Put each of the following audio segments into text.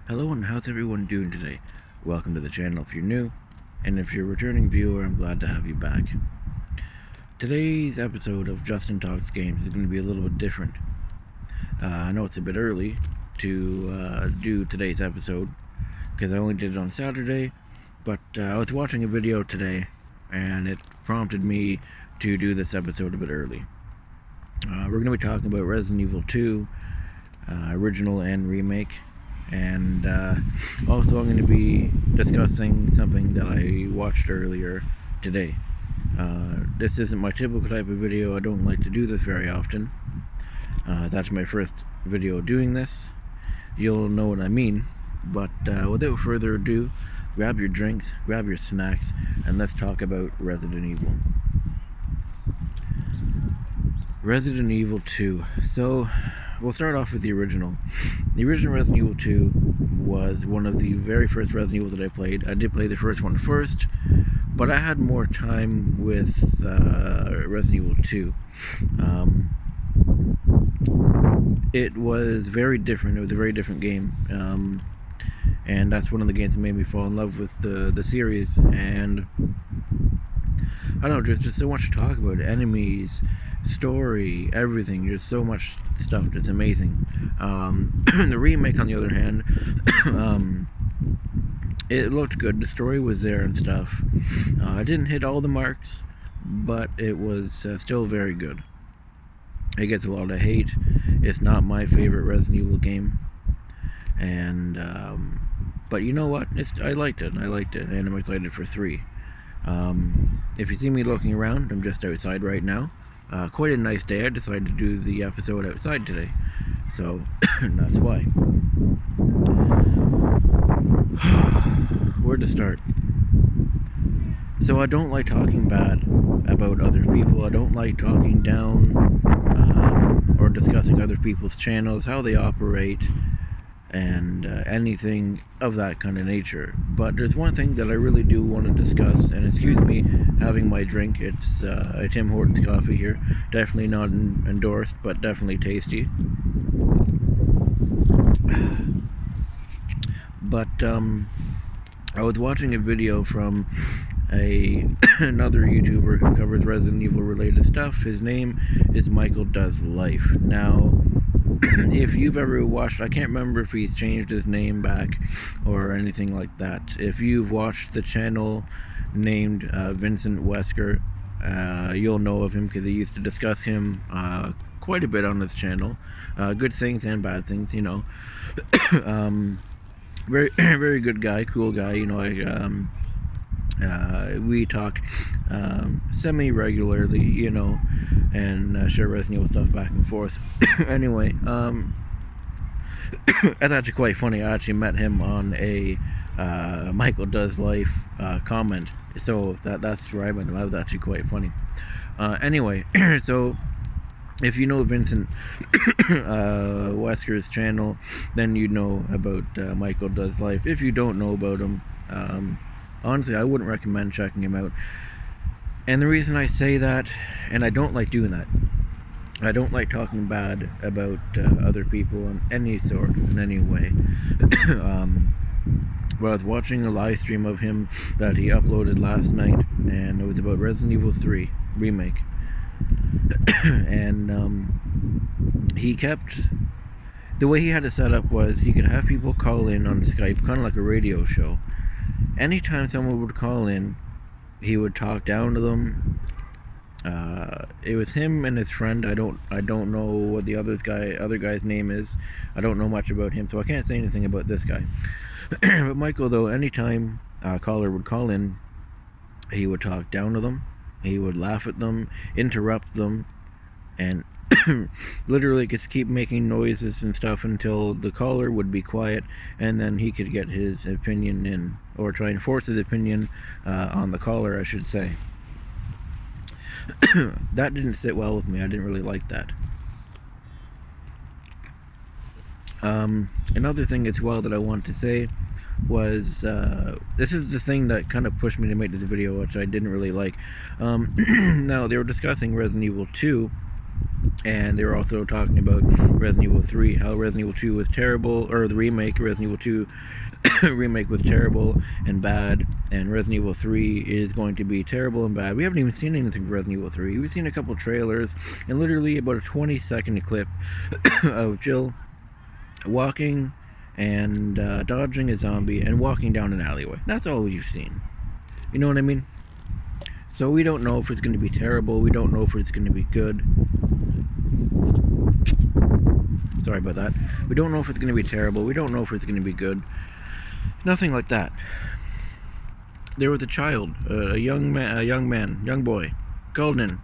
Hello and how's everyone doing today? Welcome to the channel if you're new, and if you're a returning viewer, I'm glad to have you back. Today's episode of Justin Talks Games is going to be a little bit different. I know it's a bit early to do today's episode because I only did it on Saturday, but I was watching a video today and it prompted me to do this episode a bit early. We're going to be talking about Resident Evil 2, original and remake. And also I'm going to be discussing something that I watched earlier today. This isn't my typical type of video. I don't like to do this very often. That's my first video doing this. You'll know what I mean. But without further ado, grab your drinks, grab your snacks, and let's talk about Resident Evil. Resident Evil 2. So, we'll start off with the original. The original Resident Evil 2 was one of the very first Resident Evil that I played. I did play the first one first, but I had more time with Resident Evil 2. It was very different. It was a very different game. And that's one of the games that made me fall in love with the series. And I don't know, there's just so much to talk about. Enemies, story, everything. There's so much stuff that's amazing. The remake, on the other hand, it looked good. The story was there and stuff. It didn't hit all the marks, but it was still very good. It gets a lot of hate. It's not my favorite Resident Evil game. And but you know what? I liked it, and I'm excited for 3. If you see me looking around, I'm just outside right now. Quite a nice day. I decided to do the episode outside today, so that's why. Where to start? So I don't like talking bad about other people. I don't like talking down or discussing other people's channels, how they operate, and anything of that kind of nature. But there's one thing that I really do want to discuss, and excuse me having my drink. It's Tim Hortons coffee here. Definitely not endorsed, but definitely tasty. But I was watching a video from another YouTuber who covers Resident Evil related stuff. His name is Michael Does Life. Now, if you've ever watched, I can't remember if he's changed his name back or anything like that. If you've watched the channel named Vincent Wesker, you'll know of him because he used to discuss him quite a bit on his channel. Good things and bad things, you know. Very, very good guy, cool guy, you know. We talk semi-regularly, you know, and share Resident Evil stuff back and forth. Anyway, that's actually quite funny. I actually met him on a Michael Does Life comment, so that's where I met him. That was actually quite funny. Anyway, so if you know Vincent Wesker's channel, then you know about Michael Does Life. If you don't know about him, honestly, I wouldn't recommend checking him out. And the reason I say that, and I don't like doing that, I don't like talking bad about other people in any sort, in any way. Well, I was watching a live stream of him that he uploaded last night, and it was about Resident Evil 3 remake. And he kept, the way he had it set up was he could have people call in on Skype, kind of like a radio show. Anytime someone would call in, he would talk down to them. It was him and his friend. I don't know what the other guy's name is. I don't know much about him, so I can't say anything about this guy. But Michael, though, anytime a caller would call in, he would talk down to them. He would laugh at them, interrupt them, and literally just keep making noises and stuff until the caller would be quiet, and then he could get his opinion in, or try and force his opinion on the caller, I should say. That didn't sit well with me. I didn't really like that. Another thing as well that I wanted to say was, this is the thing that kind of pushed me to make this video, which I didn't really like. Now, they were discussing Resident Evil 2, And they were also talking about Resident Evil 3, how Resident Evil 2 was terrible, or the remake, Resident Evil 2 remake was terrible and bad, and Resident Evil 3 is going to be terrible and bad. We haven't even seen anything for Resident Evil 3. We've seen a couple trailers, and literally about a 20-second clip of Jill walking and dodging a zombie and walking down an alleyway. That's all we've seen. You know what I mean? So we don't know if it's going to be terrible. We don't know if it's going to be good. Sorry about that. We don't know if it's going to be terrible. We don't know if it's going to be good. Nothing like that. There was a child, a young boy, called in.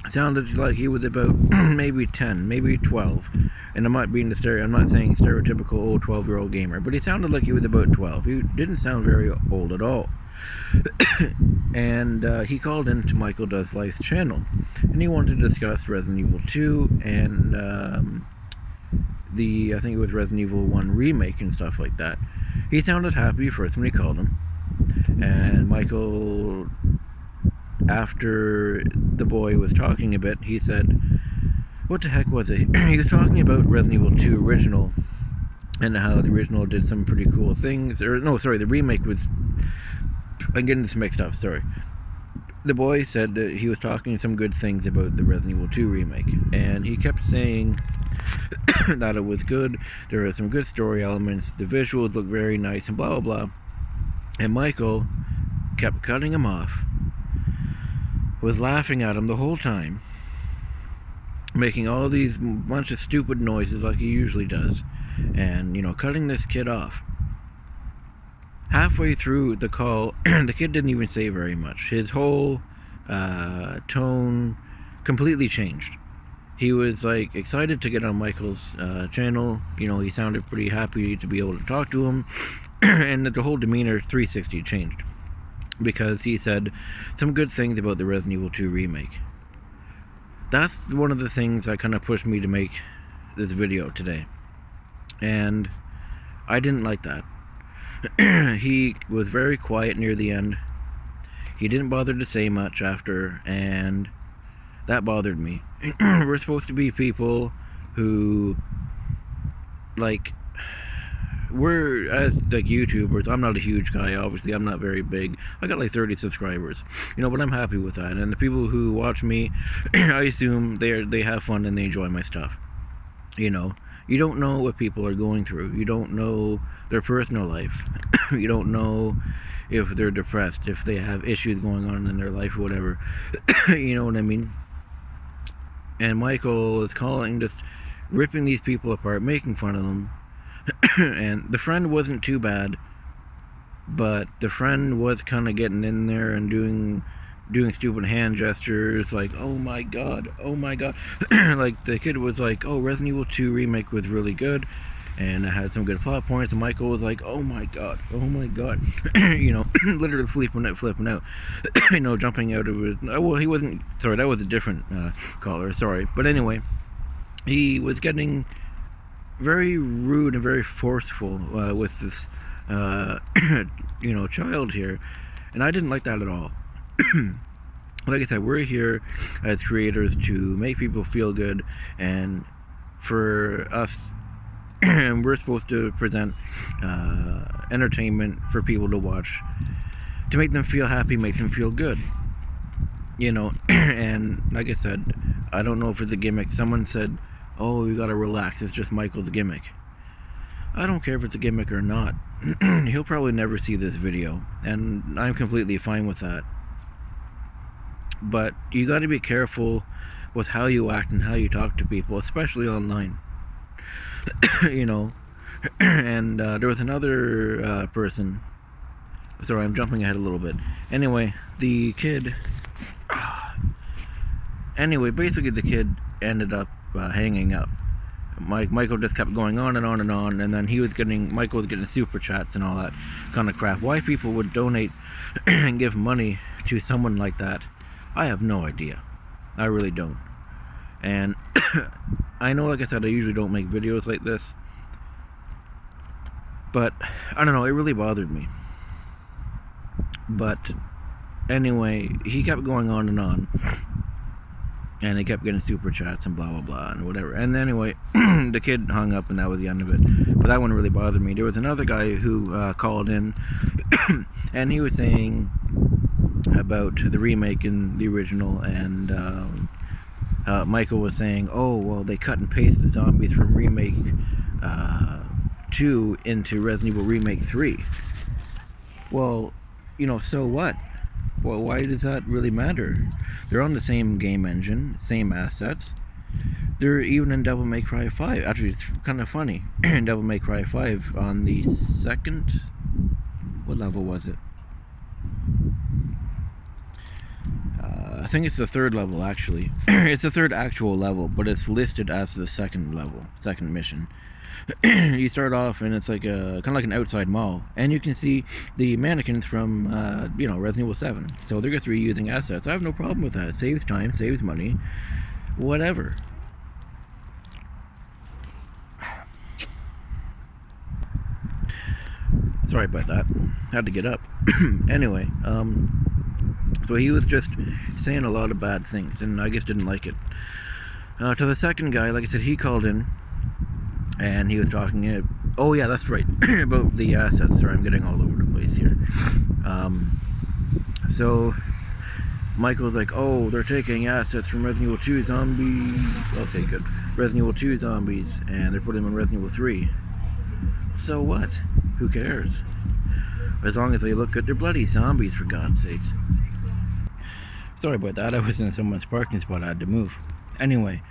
Sounded like he was about maybe 10, maybe 12. And I'm not saying stereotypical old 12-year-old gamer, but he sounded like he was about 12. He didn't sound very old at all. And he called into Michael Does Life's channel, and he wanted to discuss Resident Evil 2 and I think it was Resident Evil 1 remake and stuff like that. He sounded happy first when he called him, and Michael, after the boy was talking a bit, he said, what the heck was it? He was talking about Resident Evil 2 original, and how the original did some pretty cool things, or no, sorry, the remake was, I'm getting this mixed up, sorry. The boy said that he was talking some good things about the Resident Evil 2 remake, and he kept saying that it was good, there were some good story elements, the visuals looked very nice, and blah blah blah. And Michael kept cutting him off, was laughing at him the whole time, making all these bunch of stupid noises like he usually does, and, you know, cutting this kid off. Halfway through the call, the kid didn't even say very much. His whole tone completely changed. He was like excited to get on Michael's channel. You know, he sounded pretty happy to be able to talk to him, and the whole demeanor 360 changed because he said some good things about the Resident Evil 2 remake. That's one of the things that kind of pushed me to make this video today, and I didn't like that. He was very quiet near the end. He didn't bother to say much after, and that bothered me. We're supposed to be people who, like, we're, as like YouTubers, I'm not a huge guy, obviously, I'm not very big. I got like 30 subscribers, you know, but I'm happy with that. And the people who watch me, I assume they have fun and they enjoy my stuff. You know, you don't know what people are going through. You don't know their personal life. You don't know if they're depressed, if they have issues going on in their life or whatever. You know what I mean? And Michael is just ripping these people apart, making fun of them. And the friend wasn't too bad, but the friend was kind of getting in there and doing stupid hand gestures, like, oh my god, like the kid was like, oh, Resident Evil 2 remake was really good, and it had some good plot points, and Michael was like, oh my god, you know, literally flipping out, you know, jumping out of his, well, he wasn't, sorry, that was a different caller, sorry, but anyway, he was getting very rude and very forceful with this, you know, child here, and I didn't like that at all. Like I said, we're here as creators to make people feel good, and for us, we're supposed to present entertainment for people to watch, to make them feel happy, make them feel good, you know. And like I said, I don't know if it's a gimmick. Someone said, oh, you gotta relax, it's just Michael's gimmick. I don't care if it's a gimmick or not. He'll probably never see this video, and I'm completely fine with that. But you got to be careful with how you act and how you talk to people, especially online. You know. And there was another person. Sorry, I'm jumping ahead a little bit. Anyway, the kid. Anyway, basically the kid ended up hanging up. Michael just kept going on and on and on, and then Michael was getting super chats and all that kind of crap. Why people would donate and give money to someone like that, I have no idea. I really don't. And I know, like I said, I usually don't make videos like this, but I don't know, it really bothered me. But anyway, he kept going on and on. And he kept getting super chats and blah blah blah and whatever. And anyway, the kid hung up and that was the end of it. But that wouldn't really bother me. There was another guy who called in and he was saying about the remake and the original, and Michael was saying, oh well, they cut and paste the zombies from remake 2 into Resident Evil Remake 3. Well, you know, so what? Well, why does that really matter? They're on the same game engine, same assets. They're even in Devil May Cry 5. Actually, it's kind of funny. In Devil May Cry 5, on the second... What level was it? I think it's the third level, actually. It's the third actual level, but it's listed as the second level, second mission. You start off and it's like a kind of like an outside mall, and you can see the mannequins from you know, Resident Evil 7. So they're just reusing assets. I have no problem with that. It saves time, saves money, whatever. Sorry about that. Had to get up. Anyway, so he was just saying a lot of bad things, and I just didn't like it. To the second guy, like I said, he called in. And he was talking, oh yeah, that's right, about the assets. Sorry, I'm getting all over the place here. So, Michael's like, oh, they're taking assets from Resident Evil 2 zombies. Okay, good. Resident Evil 2 zombies, and they're putting them in Resident Evil 3. So what? Who cares? As long as they look good, they're bloody zombies, for God's sakes. Sorry about that, I was in someone's parking spot, I had to move. Anyway,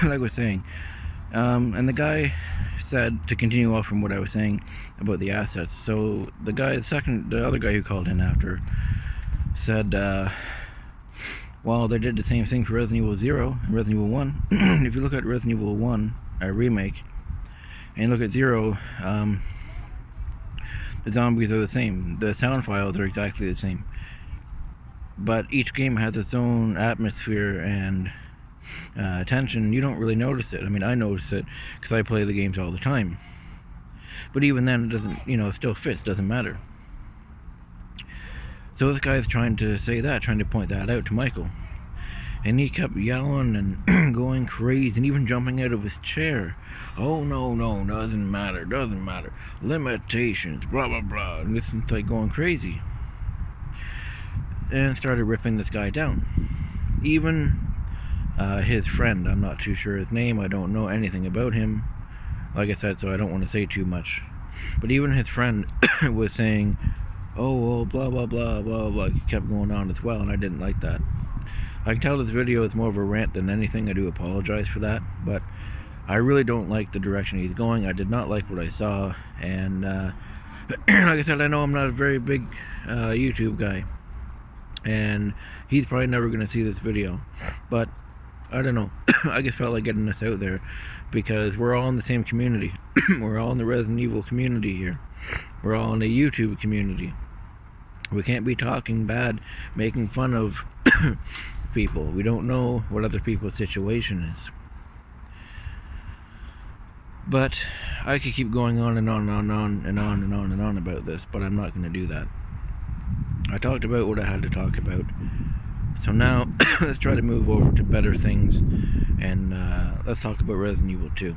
like I was saying, and the guy said, to continue off from what I was saying about the assets, so the other guy who called in after said, well, they did the same thing for Resident Evil 0 and Resident Evil 1. If you look at Resident Evil 1, a remake, and look at 0, the zombies are the same. The sound files are exactly the same. But each game has its own atmosphere and tension. You don't really notice it. I mean, I notice it because I play the games all the time. But even then, it doesn't, you know, it still fits, doesn't matter. So this guy's trying to say that, trying to point that out to Michael. And he kept yelling and going crazy and even jumping out of his chair. Oh, no, doesn't matter. Limitations, blah, blah, blah. And this is like going crazy. And started ripping this guy down. Even his friend, I'm not too sure his name, I don't know anything about him, like I said, so I don't want to say too much. But even his friend was saying, oh, well, blah, blah, blah, blah, blah. He kept going on as well, and I didn't like that. I can tell this video is more of a rant than anything. I do apologize for that, but I really don't like the direction he's going. I did not like what I saw, and like I said, I know I'm not a very big YouTube guy, and he's probably never going to see this video, but I don't know. I just felt like getting this out there because we're all in the same community. We're all in the Resident Evil community here. We're all in the YouTube community. We can't be talking bad, making fun of people. We don't know what other people's situation is. But I could keep going on and on and on and on and on and on about this, but I'm not going to do that. I talked about what I had to talk about. So now, let's try to move over to better things, and let's talk about Resident Evil 2.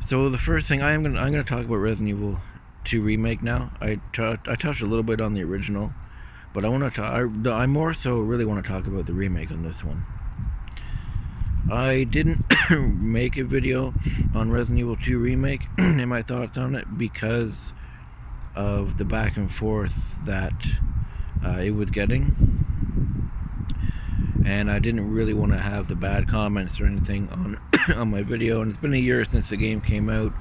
So the first thing, I'm gonna talk about Resident Evil 2 Remake now. I touched a little bit on the original, but I more so really want to talk about the remake on this one. I didn't make a video on Resident Evil 2 Remake and my thoughts on it because of the back and forth that it was getting, and I didn't really want to have the bad comments or anything on on my video, and it's been a year since the game came out,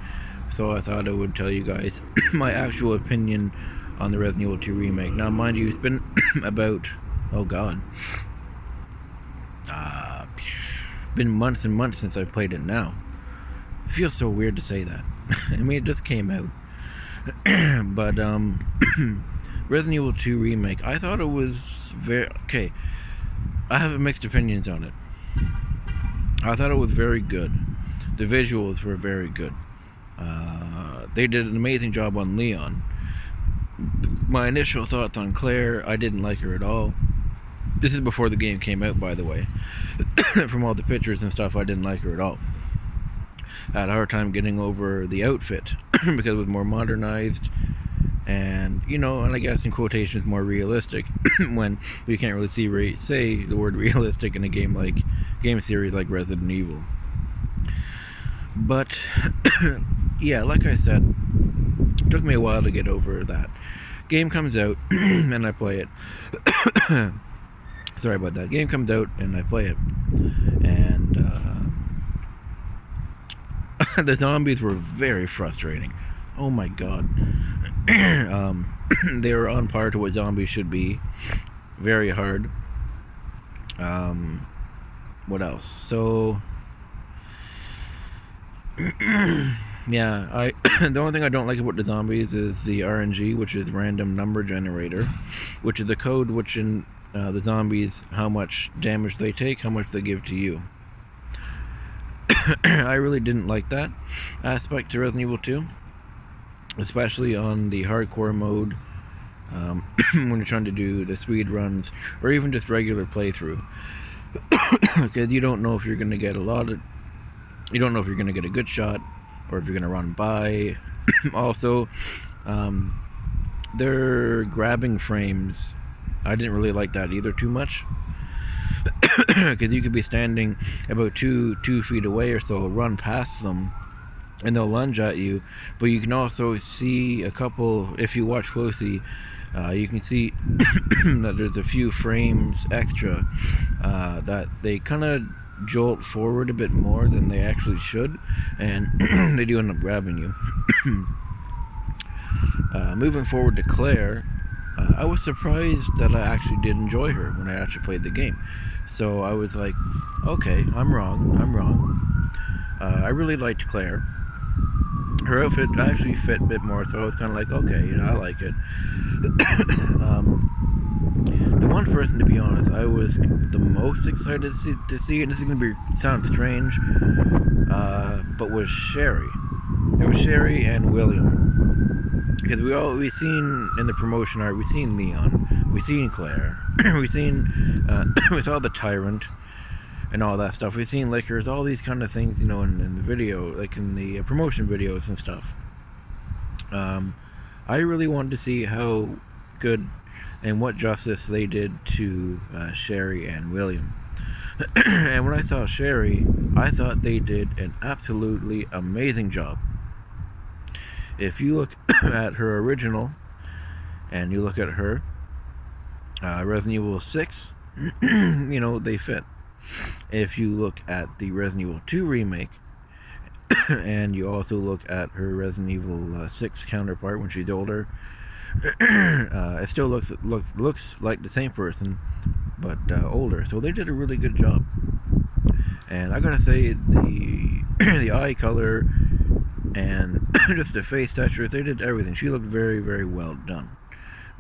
so I thought I would tell you guys my actual opinion on the Resident Evil 2 Remake. Now mind you, it's been about, oh god, been months and months since I played it now. It feels so weird to say that. I mean, it just came out. But Resident Evil 2 Remake, I thought it was okay. I have mixed opinions on it. I thought it was very good. The visuals were very good. They did an amazing job on Leon. My initial thoughts on Claire, I didn't like her at all. This is before the game came out, by the way. From all the pictures and stuff, I didn't like her at all. I had a hard time getting over the outfit because it was more modernized and, you know, and I guess in quotations more realistic when we can't really say the word realistic in a game series like Resident Evil. But yeah, like I said, it took me a while to get over that. Game comes out and I play it. Sorry about that. Game comes out and I play it, and the zombies were very frustrating. Oh my god. They were on par to what zombies should be. Very hard. What else? So yeah, the only thing I don't like about the zombies is the RNG, which is random number generator, which is the code which in the zombies, how much damage they take, how much they give to you. I really didn't like that aspect to Resident Evil 2, especially on the hardcore mode, when you're trying to do the speed runs or even just regular playthrough, because you don't know if you're going to get you don't know if you're going to get a good shot or if you're going to run by. Also, they're grabbing frames. I didn't really like that either too much, because you could be standing about two feet away or so, run past them, and they'll lunge at you. But you can also see a couple, if you watch closely, you can see that there's a few frames extra, that they kind of jolt forward a bit more than they actually should, and they do end up grabbing you. Moving forward to Claire, I was surprised that I actually did enjoy her when I actually played the game. So I was like, okay, I'm wrong. I really liked Claire. Her outfit actually fit a bit more, so I was kind of like, okay, you know, I like it. The one person, to be honest, I was the most excited to see, and this is going to sound strange, but was Sherry. It was Sherry and William. Because we've seen in the promotion art, we've seen Leon, we've seen Claire, we saw the Tyrant and all that stuff. We've seen Lickers, all these kind of things, you know, in the video, like in the promotion videos and stuff. I really wanted to see how good and what justice they did to Sherry and William. And when I saw Sherry, I thought they did an absolutely amazing job. If you look at her original and you look at her Resident Evil 6, you know, they fit. If you look at the Resident Evil 2 remake and you also look at her Resident Evil 6 counterpart when she's older, it still looks like the same person, but older. So they did a really good job. And I gotta say, the eye color and just the face textures, they did everything. She looked very, very well done.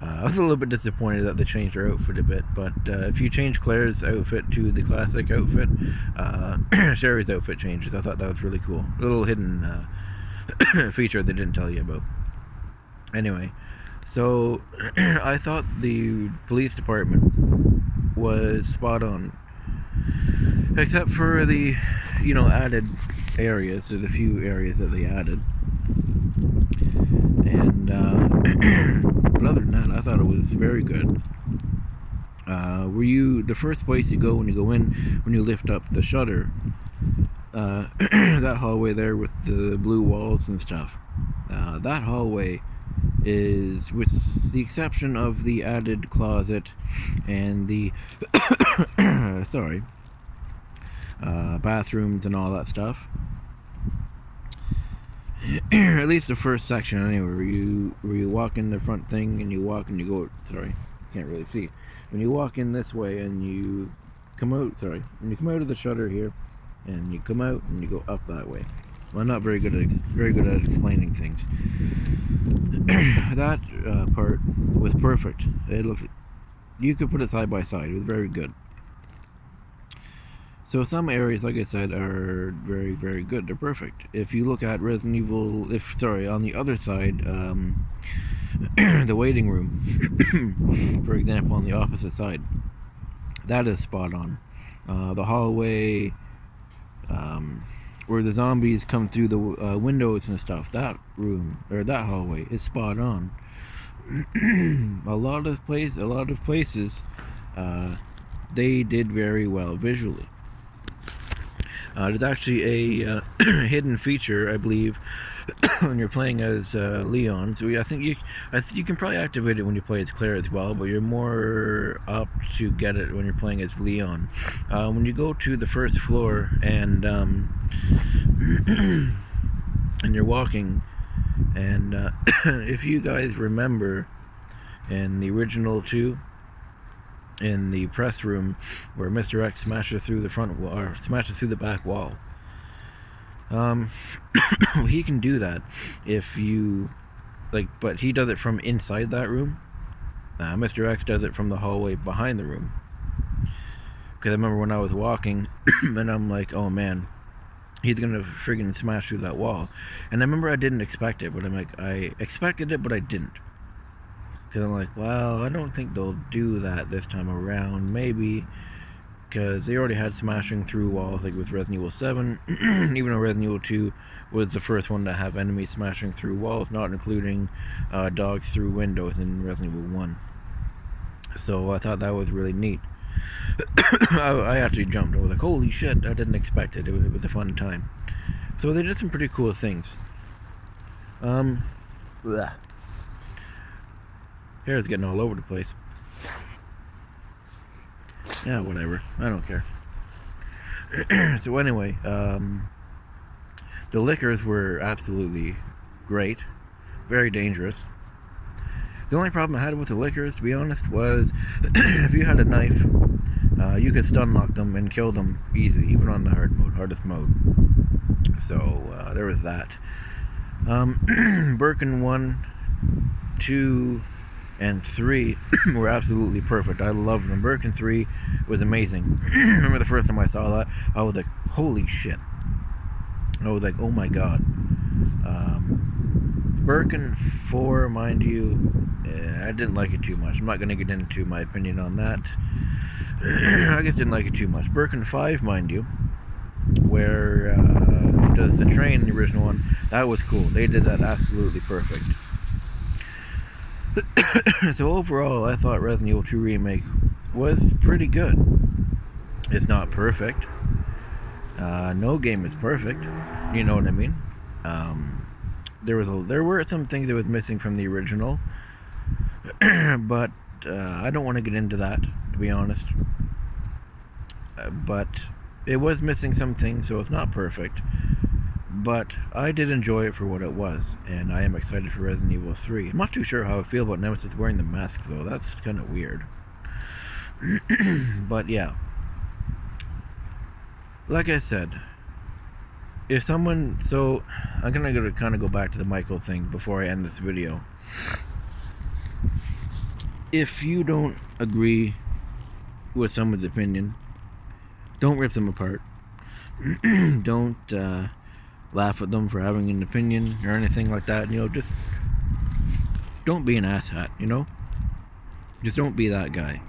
I was a little bit disappointed that they changed her outfit a bit, but if you change Claire's outfit to the classic outfit, Sherry's outfit changes. I thought that was really cool. A little hidden feature they didn't tell you about. Anyway, so I thought the police department was spot on, except for the, you know, added areas, or the few areas that they added. And but other than that, I thought it was very good. The first place you go when you lift up the shutter, that hallway there with the blue walls and stuff, that hallway is, with the exception of the added closet and the bathrooms and all that stuff, at least the first section anyway, where you walk in the front thing and you walk and you go, can't really see, when you walk in this way and you come out, when you come out of the shutter here and you come out and you go up that way. Well, I'm not very good at explaining things. That part was perfect. You could put it side by side. It was very good. So some areas, like I said, are very, very good. They're perfect. If you look at Resident Evil, on the other side, the waiting room, for example, on the opposite side, That is spot on. The hallway where the zombies come through the windows and stuff, that room or that hallway is spot on. a lot of places they did very well visually. There's actually a hidden feature, I believe, when you're playing as Leon. So I think you can probably activate it when you play as Claire as well, but you're more up to get it when you're playing as Leon. When you go to the first floor and and you're walking, and if you guys remember in the original 2, in the press room where Mr. X smashes through the front wall, or smashes through the back wall, he can do that if you but he does it from inside that room. Mr. X does it from the hallway behind the room, because I remember when I was walking and I'm like, oh man, he's gonna friggin' smash through that wall. And I remember I didn't expect it, but I'm like, I expected it but I didn't. Because I'm like, well, I don't think they'll do that this time around. Maybe because they already had smashing through walls, like with Resident Evil 7. Even though Resident Evil 2 was the first one to have enemies smashing through walls, not including dogs through windows in Resident Evil 1. So I thought that was really neat. I actually jumped. I was like, holy shit, I didn't expect it. It was a fun time. So they did some pretty cool things. Bleh. Hair's getting all over the place. Yeah, whatever. I don't care. So anyway, the liquors were absolutely great. Very dangerous. The only problem I had with the liquors, to be honest, was if you had a knife, you could stun lock them and kill them easy, even on the hardest mode. So there was that. Birkin 1, 2, and 3 were absolutely perfect. I loved them. Birkin 3 was amazing. Remember the first time I saw that, I was like, holy shit. I was like, oh my god. Birkin 4, mind you, I didn't like it too much. I'm not going to get into my opinion on that. I just didn't like it too much. Birkin 5, mind you, where does the train, the original one, that was cool. They did that absolutely perfect. So overall, I thought Resident Evil 2 Remake was pretty good. It's not perfect. No game is perfect. You know what I mean? There were some things that was missing from the original, but I don't want to get into that, to be honest. But it was missing some things, so it's not perfect. But I did enjoy it for what it was, and I am excited for Resident Evil 3. I'm not too sure how I feel about Nemesis wearing the mask, though. That's kind of weird. But yeah. Like I said, if someone... So, I'm going to kind of go back to the Michael thing before I end this video. If you don't agree with someone's opinion, don't rip them apart. Don't laugh at them for having an opinion or anything like that. You know, just don't be an asshat, you know? Just don't be that guy.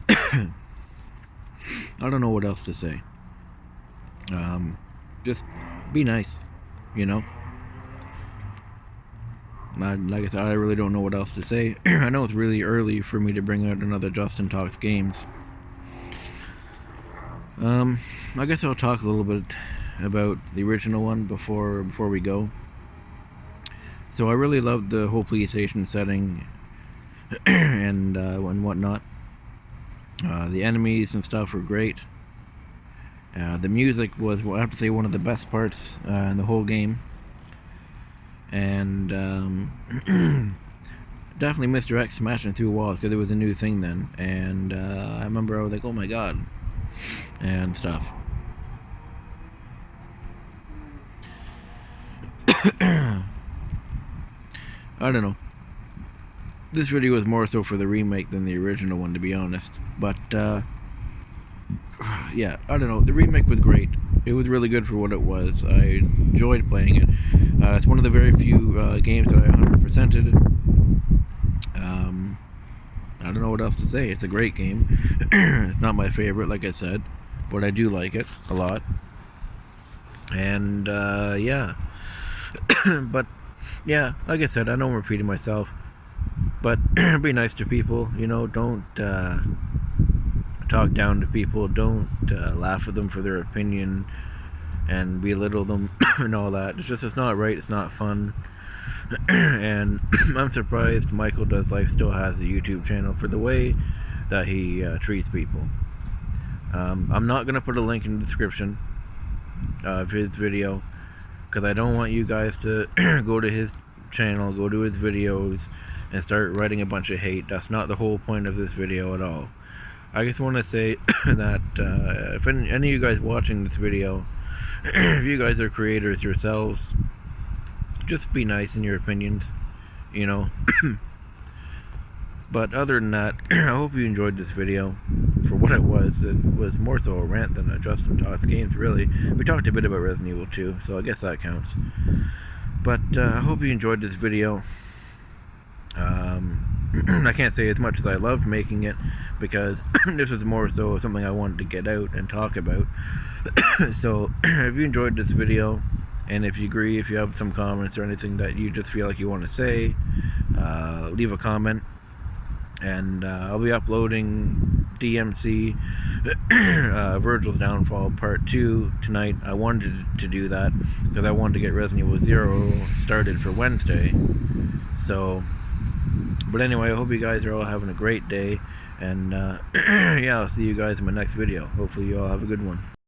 I don't know what else to say. Just be nice, you know? Like I said, I really don't know what else to say. I know it's really early for me to bring out another Justin Talks Games. I guess I'll talk a little bit about the original one before we go. So I really loved the whole police station setting and whatnot. The enemies and stuff were great. The music was, I have to say, one of the best parts in the whole game. And definitely Mr. X smashing through walls, because it was a new thing then. And I remember I was like, oh my god, and stuff. I don't know. This video was more so for the remake than the original one, to be honest. But yeah, I don't know. The remake was great. It was really good for what it was. I enjoyed playing it. It's one of the very few games that I 100%ed. I don't know what else to say. It's a great game. It's not my favorite, like I said, but I do like it a lot. And yeah. But yeah, like I said, I know I'm repeating myself, but be nice to people. You know, don't talk down to people. Don't laugh at them for their opinion and belittle them and all that. It's not right. It's not fun. And I'm surprised Michael Does Life still has a YouTube channel for the way that he treats people. I'm not going to put a link in the description of his video, because I don't want you guys to go to his channel, go to his videos, and start writing a bunch of hate. That's not the whole point of this video at all. I just want to say that if any of you guys watching this video, if you guys are creators yourselves, just be nice in your opinions, you know. But other than that, I hope you enjoyed this video for what it was. It was more so a rant than a Justin Talks Games, really. We talked a bit about Resident Evil 2, so I guess that counts. But I hope you enjoyed this video. I can't say as much as I loved making it, because this was more so something I wanted to get out and talk about. So if you enjoyed this video, and if you agree, if you have some comments or anything that you just feel like you want to say, leave a comment. And I'll be uploading DMC Virgil's Downfall Part 2 tonight. I wanted to do that because I wanted to get Resident Evil 0 started for Wednesday. So, but anyway, I hope you guys are all having a great day. And yeah, I'll see you guys in my next video. Hopefully you all have a good one.